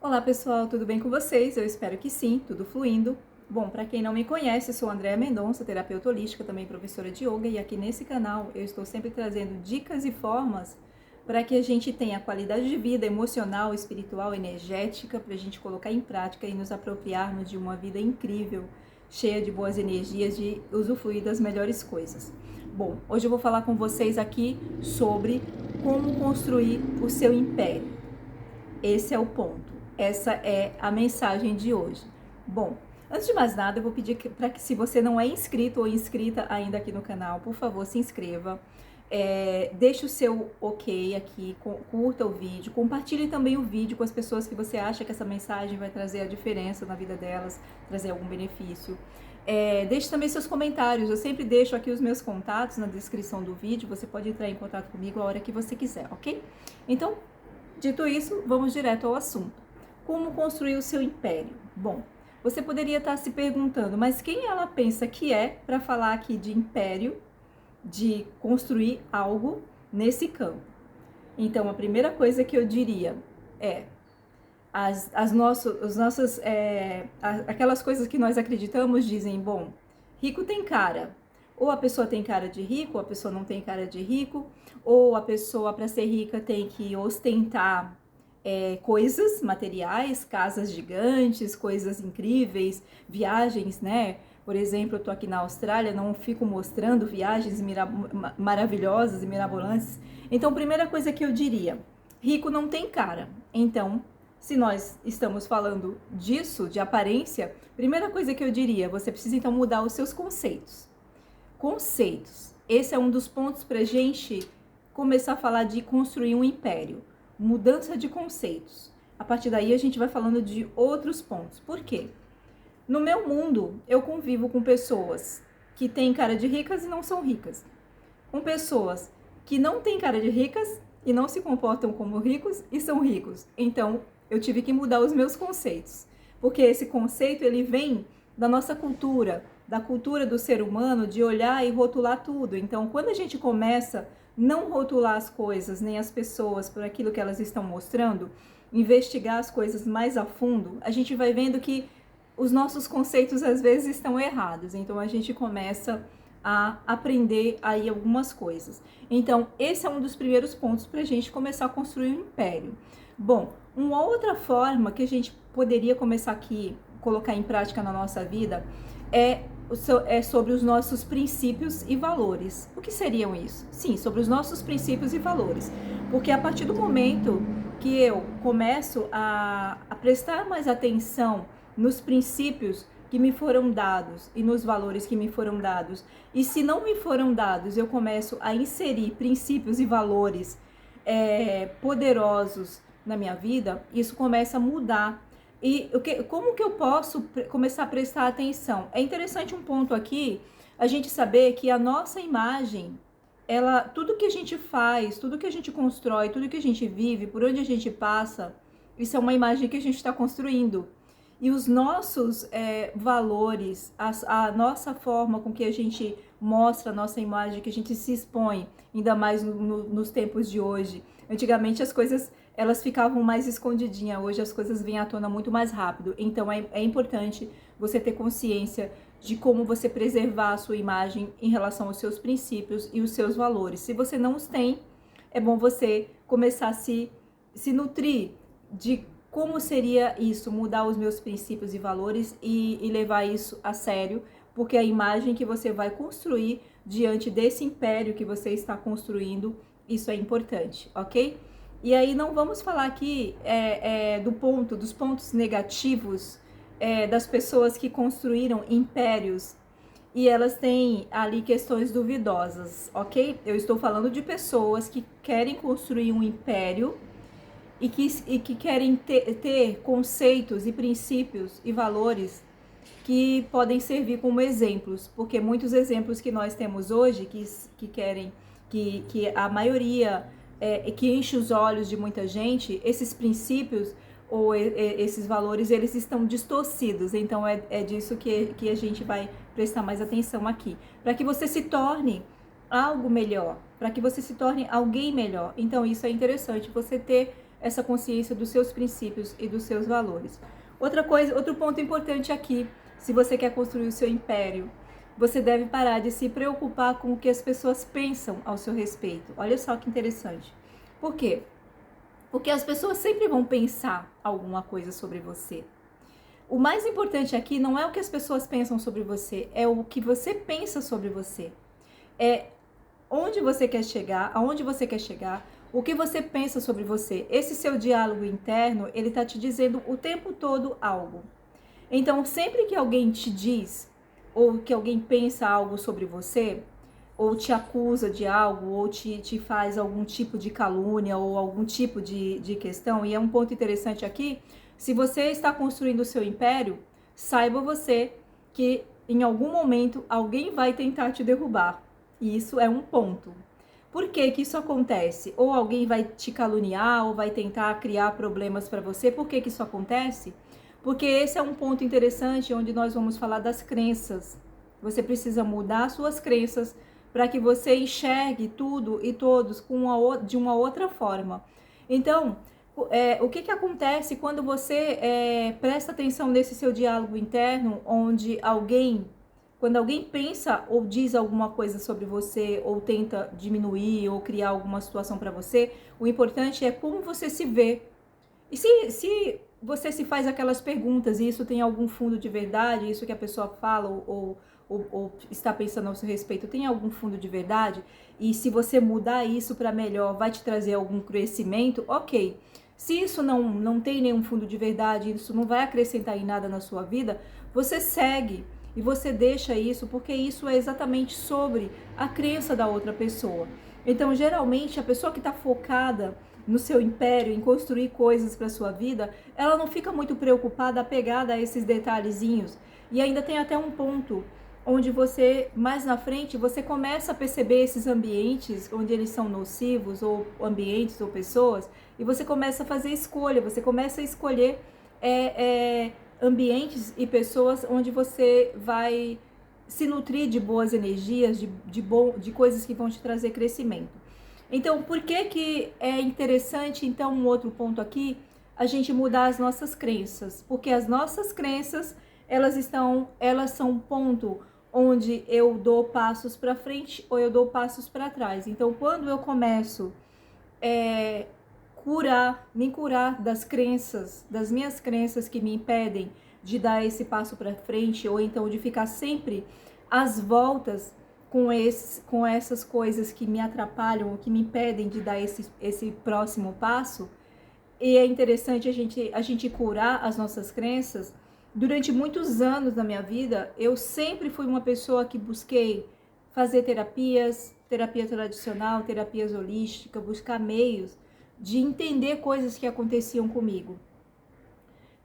Olá pessoal, tudo bem com vocês? Eu espero que sim, tudo fluindo. Bom, para quem não me conhece, eu sou Andréa Mendonça, terapeuta holística, também professora de yoga, e aqui nesse canal eu estou sempre trazendo dicas e formas para que a gente tenha qualidade de vida emocional, espiritual, energética, para a gente colocar em prática e nos apropriarmos de uma vida incrível, cheia de boas energias, de usufruir das melhores coisas. Bom, hoje eu vou falar com vocês aqui sobre como construir o seu império. Esse é o ponto. Essa é a mensagem de hoje. Bom, antes de mais nada, eu vou pedir para que, se você não é inscrito ou inscrita ainda aqui no canal, por favor, se inscreva. Deixe o seu ok aqui, curta o vídeo, compartilhe também o vídeo com as pessoas que você acha que essa mensagem vai trazer a diferença na vida delas, trazer algum benefício. Deixe também seus comentários, eu sempre deixo aqui os meus contatos na descrição do vídeo, você pode entrar em contato comigo a hora que você quiser, ok? Então, dito isso, vamos direto ao assunto. Como construir o seu império? Bom, você poderia estar se perguntando, mas quem ela pensa que é para falar aqui de império, de construir algo nesse campo? Então, a primeira coisa que eu diria é aquelas coisas que nós acreditamos dizem, bom, rico tem cara. Ou a pessoa tem cara de rico, ou a pessoa não tem cara de rico, ou a pessoa, para ser rica, tem que ostentar coisas materiais, casas gigantes, coisas incríveis, viagens, né? Por exemplo, eu tô aqui na Austrália, não fico mostrando viagens maravilhosas e mirabolantes. Então, primeira coisa que eu diria, rico não tem cara. Então, se nós estamos falando disso, de aparência, primeira coisa que eu diria, você precisa então mudar os seus conceitos. Conceitos. Esse é um dos pontos para a gente começar a falar de construir um império. Mudança de conceitos. A partir daí a gente vai falando de outros pontos. Por quê? No meu mundo, eu convivo com pessoas que têm cara de ricas e não são ricas. Com pessoas que não têm cara de ricas e não se comportam como ricos e são ricos. Então, eu tive que mudar os meus conceitos. Porque esse conceito, ele vem da nossa cultura, da cultura do ser humano, de olhar e rotular tudo. Então, quando a gente começa não rotular as coisas, nem as pessoas por aquilo que elas estão mostrando, investigar as coisas mais a fundo, a gente vai vendo que os nossos conceitos às vezes estão errados. Então, a gente começa a aprender aí algumas coisas. Então, esse é um dos primeiros pontos para a gente começar a construir um império. Bom, uma outra forma que a gente poderia começar aqui, colocar em prática na nossa vida, é sobre os nossos princípios e valores. O que seriam isso? Sim, sobre os nossos princípios e valores. Porque a partir do momento que eu começo a prestar mais atenção nos princípios que me foram dados e nos valores que me foram dados, e se não me foram dados, eu começo a inserir princípios e valores poderosos na minha vida, isso começa a mudar. E como que eu posso começar a prestar atenção? É interessante um ponto aqui, a gente saber que a nossa imagem, tudo que a gente faz, tudo que a gente constrói, tudo que a gente vive, por onde a gente passa, isso é uma imagem que a gente está construindo. E os nossos valores, a nossa forma com que a gente mostra a nossa imagem, que a gente se expõe, ainda mais nos tempos de hoje. Antigamente as coisas elas ficavam mais escondidinhas, hoje as coisas vêm à tona muito mais rápido. Então é importante você ter consciência de como você preservar a sua imagem em relação aos seus princípios e os seus valores. Se você não os tem, é bom você começar a se nutrir de como seria isso, mudar os meus princípios e valores e levar isso a sério, porque a imagem que você vai construir diante desse império que você está construindo, isso é importante, ok? E aí não vamos falar aqui dos pontos negativos das pessoas que construíram impérios e elas têm ali questões duvidosas, ok? Eu estou falando de pessoas que querem construir um império e que querem ter conceitos e princípios e valores que podem servir como exemplos, porque muitos exemplos que nós temos hoje, que a maioria que enche os olhos de muita gente, esses princípios ou esses valores, eles estão distorcidos. Então é disso que a gente vai prestar mais atenção aqui, para que você se torne algo melhor, para que você se torne alguém melhor. Então isso é interessante, você ter essa consciência dos seus princípios e dos seus valores. Outra coisa, outro ponto importante aqui, se você quer construir o seu império, você deve parar de se preocupar com o que as pessoas pensam ao seu respeito. Olha só que interessante. Por quê? Porque as pessoas sempre vão pensar alguma coisa sobre você. O mais importante aqui não é o que as pessoas pensam sobre você, é o que você pensa sobre você. É onde você quer chegar, aonde você quer chegar, o que você pensa sobre você. Esse seu diálogo interno, ele está te dizendo o tempo todo algo. Então, sempre que alguém te diz, ou que alguém pensa algo sobre você, ou te acusa de algo, ou te faz algum tipo de calúnia, ou algum tipo de questão, e é um ponto interessante aqui, se você está construindo o seu império, saiba você que em algum momento alguém vai tentar te derrubar. E isso é um ponto. Por que que isso acontece? Ou alguém vai te caluniar, ou vai tentar criar problemas para você. Por que que isso acontece? Porque esse é um ponto interessante onde nós vamos falar das crenças. Você precisa mudar suas crenças para que você enxergue tudo e todos de uma outra forma. Então, o que que acontece quando você presta atenção nesse seu diálogo interno, onde quando alguém pensa ou diz alguma coisa sobre você, ou tenta diminuir ou criar alguma situação para você, o importante é como você se vê. E se você se faz aquelas perguntas e isso tem algum fundo de verdade, isso que a pessoa fala ou está pensando ao seu respeito tem algum fundo de verdade, e se você mudar isso para melhor vai te trazer algum crescimento, ok. Se isso não tem nenhum fundo de verdade, isso não vai acrescentar em nada na sua vida, você segue e você deixa isso, porque isso é exatamente sobre a crença da outra pessoa. Então, geralmente, a pessoa que está focada no seu império, em construir coisas para sua vida, ela não fica muito preocupada, apegada a esses detalhezinhos. E ainda tem até um ponto onde você, mais na frente, você começa a perceber esses ambientes onde eles são nocivos, ou ambientes ou pessoas, e você começa a fazer escolha, você começa a escolher ambientes e pessoas onde você vai se nutrir de boas energias, de coisas que vão te trazer crescimento. Então, por que é interessante, então, um outro ponto aqui, a gente mudar as nossas crenças? Porque as nossas crenças, elas são um ponto onde eu dou passos para frente ou eu dou passos para trás. Então, quando eu começo me curar das crenças, das minhas crenças que me impedem de dar esse passo para frente, ou então de ficar sempre às voltas com essas coisas que me atrapalham ou que me impedem de dar esse próximo passo. E é interessante a gente curar as nossas crenças. Durante muitos anos da minha vida, eu sempre fui uma pessoa que busquei fazer terapia tradicional, terapias holísticas, buscar meios de entender coisas que aconteciam comigo.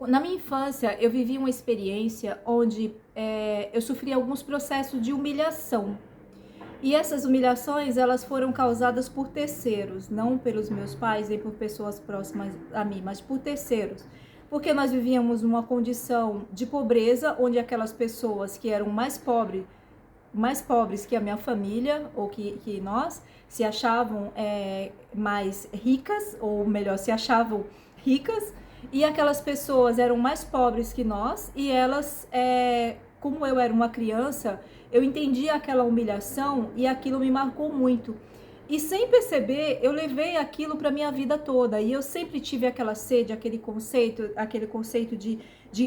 Na minha infância, eu vivi uma experiência onde eu sofri alguns processos de humilhação. E essas humilhações, elas foram causadas por terceiros, não pelos meus pais nem por pessoas próximas a mim, mas por terceiros. Porque nós vivíamos numa condição de pobreza, onde aquelas pessoas que eram mais pobres que a minha família, ou que nós, se achavam mais ricas, ou melhor, se achavam ricas, e aquelas pessoas eram mais pobres que nós, e elas, como eu era uma criança, eu entendi aquela humilhação e aquilo me marcou muito. E sem perceber, eu levei aquilo para minha vida toda. E eu sempre tive aquela sede, aquele conceito de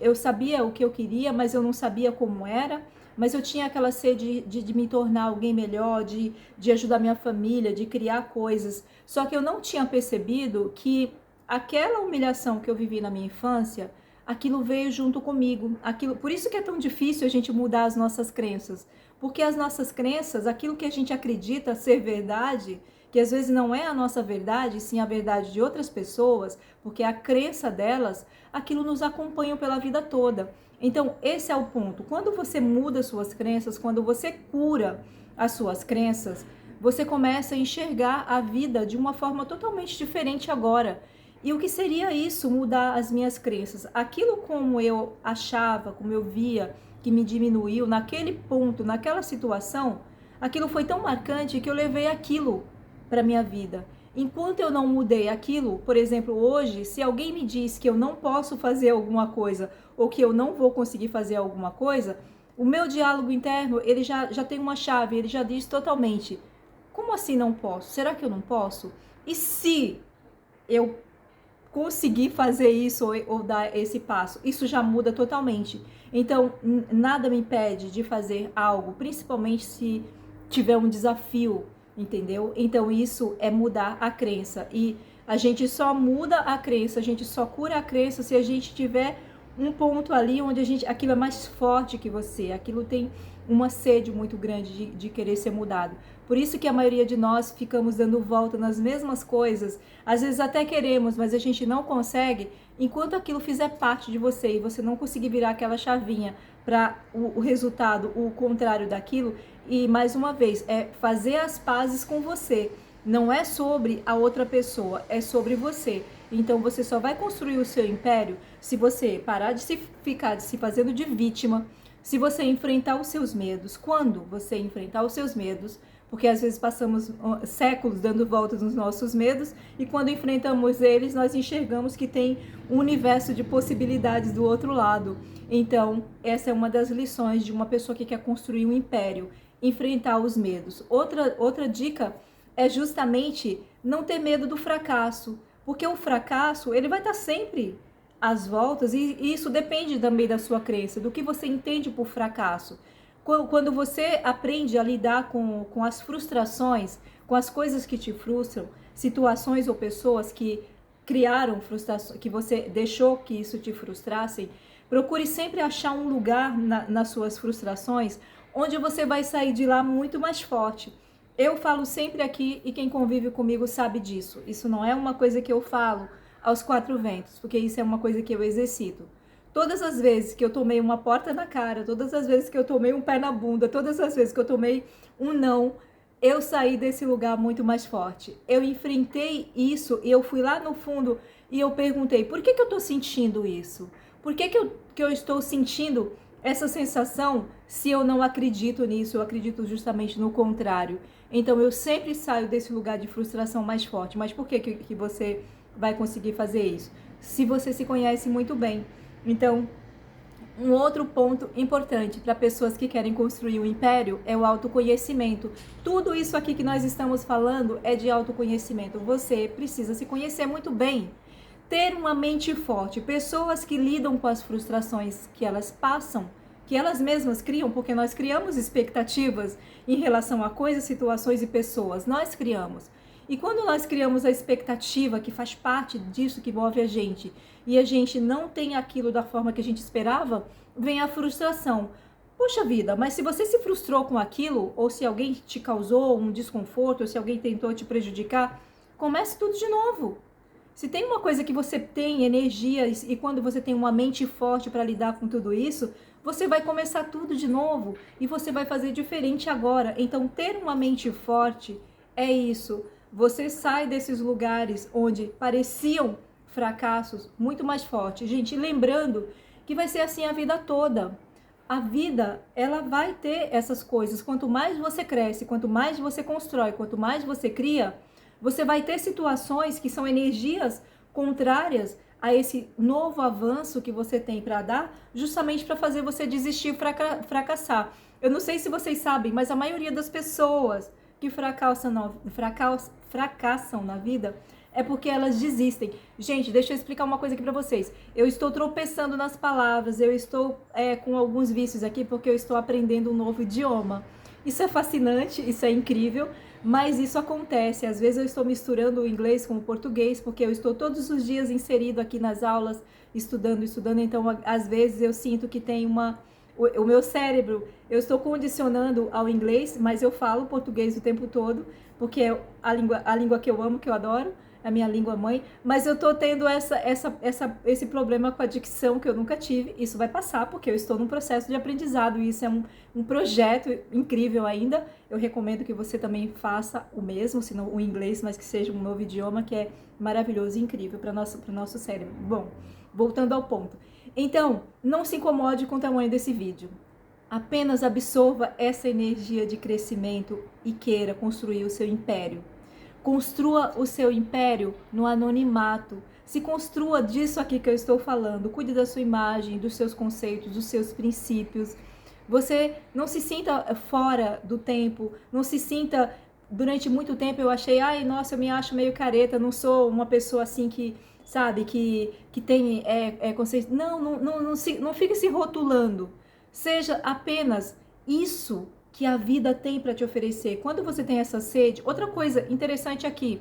eu sabia o que eu queria, mas eu não sabia como era. Mas eu tinha aquela sede de me tornar alguém melhor, de ajudar minha família, de criar coisas. Só que eu não tinha percebido que aquela humilhação que eu vivi na minha infância, aquilo veio junto comigo. Por isso que é tão difícil a gente mudar as nossas crenças. Porque as nossas crenças, aquilo que a gente acredita ser verdade, que às vezes não é a nossa verdade, sim a verdade de outras pessoas, porque a crença delas, aquilo nos acompanha pela vida toda. Então, esse é o ponto. Quando você muda suas crenças, quando você cura as suas crenças, você começa a enxergar a vida de uma forma totalmente diferente agora. E o que seria isso, mudar as minhas crenças? Aquilo como eu achava, como eu via, que me diminuiu naquele ponto, naquela situação, aquilo foi tão marcante que eu levei aquilo para minha vida. Enquanto eu não mudei aquilo, por exemplo, hoje, se alguém me diz que eu não posso fazer alguma coisa ou que eu não vou conseguir fazer alguma coisa, o meu diálogo interno, ele já tem uma chave, ele já diz totalmente: como assim não posso? Será que eu não posso? E se eu conseguir fazer isso ou dar esse passo, isso já muda totalmente. Então, nada me impede de fazer algo, principalmente se tiver um desafio, entendeu? Então, isso é mudar a crença. E a gente só muda a crença, a gente só cura a crença se a gente tiver um ponto ali onde aquilo é mais forte que você, aquilo tem uma sede muito grande de querer ser mudado. Por isso que a maioria de nós ficamos dando volta nas mesmas coisas, às vezes até queremos, mas a gente não consegue, enquanto aquilo fizer parte de você e você não conseguir virar aquela chavinha para o resultado, o contrário daquilo. E mais uma vez, é fazer as pazes com você. Não é sobre a outra pessoa, é sobre você. Então você só vai construir o seu império se você parar de ficar se fazendo de vítima, se você enfrentar os seus medos. Quando você enfrentar os seus medos, porque às vezes passamos séculos dando voltas nos nossos medos e quando enfrentamos eles, nós enxergamos que tem um universo de possibilidades do outro lado. Então, essa é uma das lições de uma pessoa que quer construir um império, enfrentar os medos. Outra dica é justamente não ter medo do fracasso, porque o fracasso, ele vai estar sempre às voltas e isso depende também da sua crença, do que você entende por fracasso. Quando você aprende a lidar com as frustrações, com as coisas que te frustram, situações ou pessoas que criaram frustração, que você deixou que isso te frustrassem, procure sempre achar um lugar nas suas frustrações onde você vai sair de lá muito mais forte. Eu falo sempre aqui e quem convive comigo sabe disso. Isso não é uma coisa que eu falo aos quatro ventos, porque isso é uma coisa que eu exercito. Todas as vezes que eu tomei uma porta na cara, todas as vezes que eu tomei um pé na bunda, todas as vezes que eu tomei um não, eu saí desse lugar muito mais forte. Eu enfrentei isso e eu fui lá no fundo e eu perguntei, por que eu estou sentindo isso? Por que eu estou sentindo essa sensação se eu não acredito nisso? Eu acredito justamente no contrário. Então eu sempre saio desse lugar de frustração mais forte. Mas por que você vai conseguir fazer isso? Se você se conhece muito bem. Então, um outro ponto importante para pessoas que querem construir um império é o autoconhecimento. Tudo isso aqui que nós estamos falando é de autoconhecimento. Você precisa se conhecer muito bem. Ter uma mente forte. Pessoas que lidam com as frustrações que elas passam, que elas mesmas criam, porque nós criamos expectativas em relação a coisas, situações e pessoas. Nós criamos. E quando nós criamos a expectativa, que faz parte disso que move a gente, e a gente não tem aquilo da forma que a gente esperava, vem a frustração. Poxa vida, mas se você se frustrou com aquilo, ou se alguém te causou um desconforto, ou se alguém tentou te prejudicar, comece tudo de novo. Se tem uma coisa que você tem energia e quando você tem uma mente forte para lidar com tudo isso, você vai começar tudo de novo e você vai fazer diferente agora. Então, ter uma mente forte é isso. Você sai desses lugares onde pareciam fracassos muito mais fortes. Gente, lembrando que vai ser assim a vida toda. A vida, ela vai ter essas coisas. Quanto mais você cresce, quanto mais você constrói, quanto mais você cria, você vai ter situações que são energias contrárias a esse novo avanço que você tem para dar, justamente para fazer você desistir, fracassar. Eu não sei se vocês sabem, mas a maioria das pessoas que fracassam na vida é porque elas desistem. Gente, deixa eu explicar uma coisa aqui pra vocês. Eu estou tropeçando nas palavras, eu estou com alguns vícios aqui porque eu estou aprendendo um novo idioma. Isso é fascinante, isso é incrível, mas isso acontece. Às vezes eu estou misturando o inglês com o português porque eu estou todos os dias inserido aqui nas aulas, estudando, então às vezes eu sinto que tem o meu cérebro, eu estou condicionando ao inglês, mas eu falo português o tempo todo, porque é a língua que eu amo, que eu adoro, é a minha língua mãe, mas eu estou tendo esse problema com a dicção que eu nunca tive. Isso vai passar, porque eu estou num processo de aprendizado, e isso é um projeto incrível ainda. Eu recomendo que você também faça o mesmo, se não o inglês, mas que seja um novo idioma, que é maravilhoso e incrível para o nosso cérebro. Bom, voltando ao ponto. Então, não se incomode com o tamanho desse vídeo. Apenas absorva essa energia de crescimento e queira construir o seu império. Construa o seu império no anonimato. Se construa disso aqui que eu estou falando. Cuide da sua imagem, dos seus conceitos, dos seus princípios. Você não se sinta fora do tempo, não se sinta... Durante muito tempo eu achei, ai, nossa, eu me acho meio careta, não sou uma pessoa assim que, sabe, que tem conceito. Não fique se rotulando. Seja apenas isso que a vida tem para te oferecer. Quando você tem essa sede, outra coisa interessante aqui,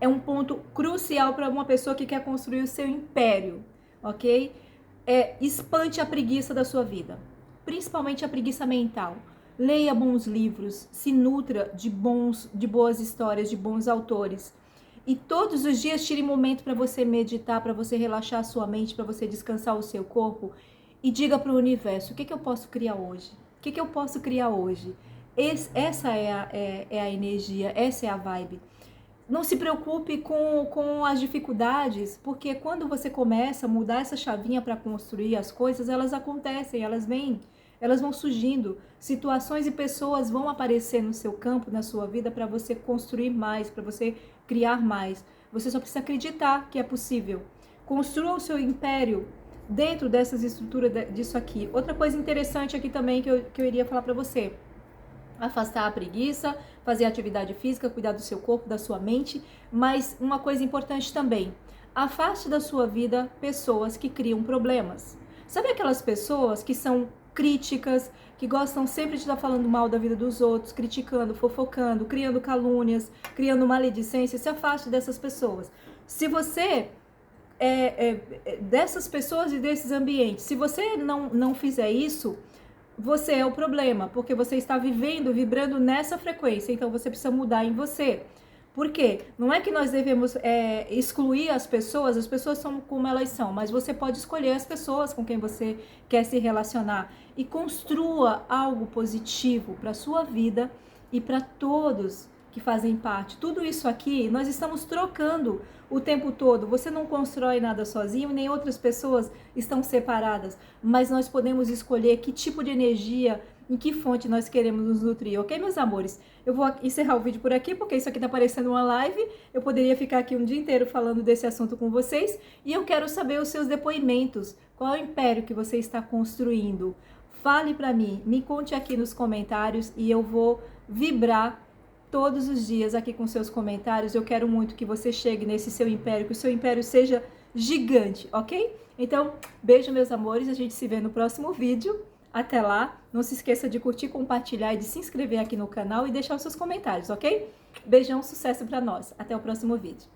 é um ponto crucial para uma pessoa que quer construir o seu império, ok? Espante a preguiça da sua vida, principalmente a preguiça mental. Leia bons livros, se nutra de boas histórias, de bons autores. E todos os dias tire momento para você meditar, para você relaxar a sua mente, para você descansar o seu corpo. E diga para o universo, o que eu posso criar hoje? O que eu posso criar hoje? Essa é a energia, essa é a vibe. Não se preocupe com as dificuldades, porque quando você começa a mudar essa chavinha para construir as coisas, elas acontecem, elas vêm. Elas vão surgindo, situações e pessoas vão aparecer no seu campo, na sua vida, para você construir mais, para você criar mais. Você só precisa acreditar que é possível. Construa o seu império dentro dessas estruturas disso aqui. Outra coisa interessante aqui também que eu iria falar para você. Afastar a preguiça, fazer atividade física, cuidar do seu corpo, da sua mente. Mas uma coisa importante também, afaste da sua vida pessoas que criam problemas. Sabe aquelas pessoas que são críticas, que gostam sempre de estar falando mal da vida dos outros, criticando, fofocando, criando calúnias, criando maledicência? Se afaste dessas pessoas. Se você dessas pessoas e desses ambientes, se você não fizer isso, você é o problema, porque você está vibrando nessa frequência, então você precisa mudar em você. Por quê? Não é que nós devemos excluir as pessoas são como elas são, mas você pode escolher as pessoas com quem você quer se relacionar e construa algo positivo para a sua vida e para todos que fazem parte. Tudo isso aqui nós estamos trocando o tempo todo. Você não constrói nada sozinho, nem outras pessoas estão separadas, mas nós podemos escolher que tipo de energia, em que fonte nós queremos nos nutrir, ok, meus amores? Eu vou encerrar o vídeo por aqui, porque isso aqui tá parecendo uma live. Eu poderia ficar aqui um dia inteiro falando desse assunto com vocês. E eu quero saber os seus depoimentos. Qual é o império que você está construindo? Fale pra mim, me conte aqui nos comentários e eu vou vibrar todos os dias aqui com seus comentários. Eu quero muito que você chegue nesse seu império, que o seu império seja gigante, ok? Então, beijo, meus amores. A gente se vê no próximo vídeo. Até lá, não se esqueça de curtir, compartilhar e de se inscrever aqui no canal e deixar os seus comentários, ok? Beijão, sucesso pra nós. Até o próximo vídeo.